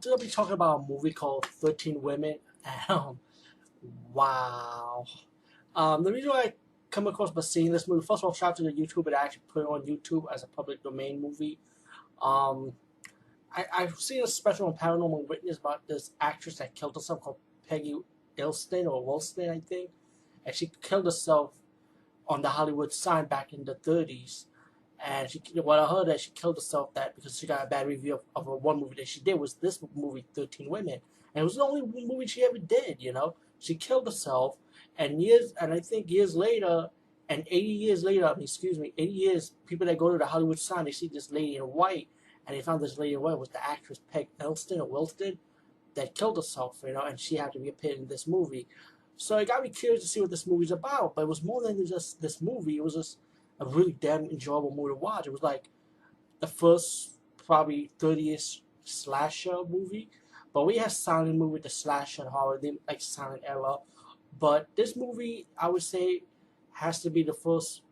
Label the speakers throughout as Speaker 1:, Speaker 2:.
Speaker 1: Today I'll be talking about a movie called 13 Women. Um, wow. The reason why I come across by seeing this movie, first of all, shout out to the YouTuber that actually put it on YouTube as a public domain movie. Um, I've seen a special on Paranormal Witness about this actress that killed herself called Peggy Ilston or Wilston, I think. And she killed herself on the Hollywood sign back in the 30s. And what I heard that she killed herself that because she got a bad review of her one movie that she did was this movie, 13 Women. And it was the only movie she ever did, you know. She killed herself, and I think years later, and 80 years later, 80 years, people that go to the Hollywood sign, they see this lady in white, and they found this lady in white was the actress Peg Elston or Wilston that killed herself, you know, and she had to be appeared in this movie. So it got me curious to see what this movie's about, but it was more than just this movie. It was just a really damn enjoyable movie to watch. It was like the first probably 30th slasher movie, but we had silent movie, the slasher and horror, like silent era. But this movie, I would say, has to be the first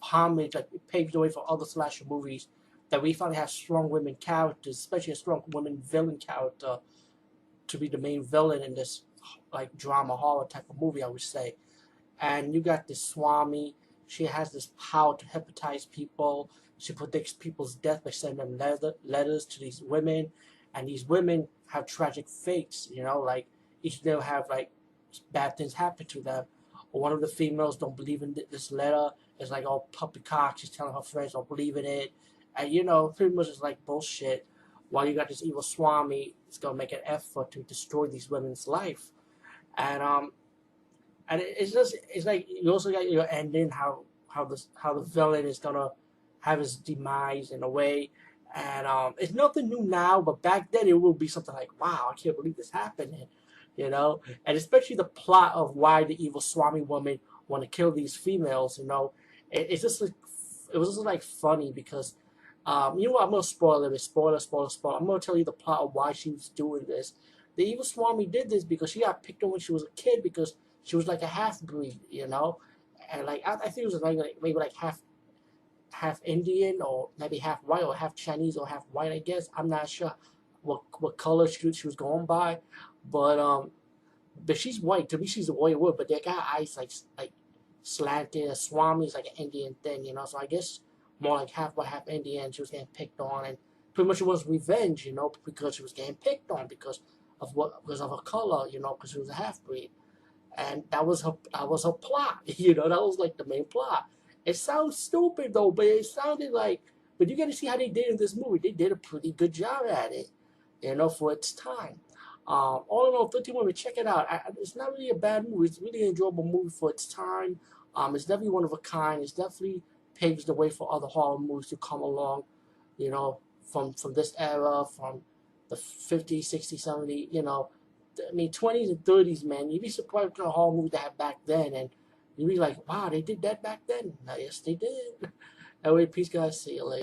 Speaker 1: homage, like it paved the way for other slasher movies that we finally have strong women characters, especially a strong women villain character to be the main villain in this like drama horror type of movie, I would say. And you got this Swami. She has this power to hypnotize people. She predicts people's death by sending them letters to these women, and these women have tragic fates. You know, like each of them have like bad things happen to them. Or one of the females don't believe in this letter. It's like all poppycock. She's telling her friends don't believe in it, and you know, pretty much it's like bullshit. While you got this evil Swami, it's gonna make an effort to destroy these women's life, and it's like you also got your ending how the villain is gonna have his demise in a way, and it's nothing new now, but back then it will be something like, wow, I can't believe this happened, you know, and especially the plot of why the evil Swami woman want to kill these females, you know, it's just like it was just like funny because. You know what? I'm gonna spoil it. Spoiler. I'm gonna tell you the plot of why she was doing this. The evil Swami did this because she got picked on when she was a kid because she was like a half breed, you know, and like I think it was like maybe like half Indian or maybe half white or half Chinese or half white. I guess I'm not sure what color she was going by, but she's white. To me, she's a white woman, but they got eyes like slanted. A Swami is like an Indian thing, you know. So I guess more like half white, half Indian. She was getting picked on, and pretty much it was revenge, you know, because she was getting picked on because of her color, you know, because she was a half breed, and that was her plot, you know, that was like the main plot. It sounds stupid though, but it sounded like. But you got to see how they did in this movie. They did a pretty good job at it, you know, for its time. All in all, 13 Women, check it out. It's not really a bad movie. It's really an enjoyable movie for its time. It's definitely one of a kind. It's definitely paves the way for other horror movies to come along, you know, from this era, from the 50s, 60s, 70s, you know. I mean, 20s and 30s, man. You'd be surprised what kind of horror movies they had back then, and you'd be like, wow, they did that back then. Yes, they did. Anyway, peace, guys. See you later.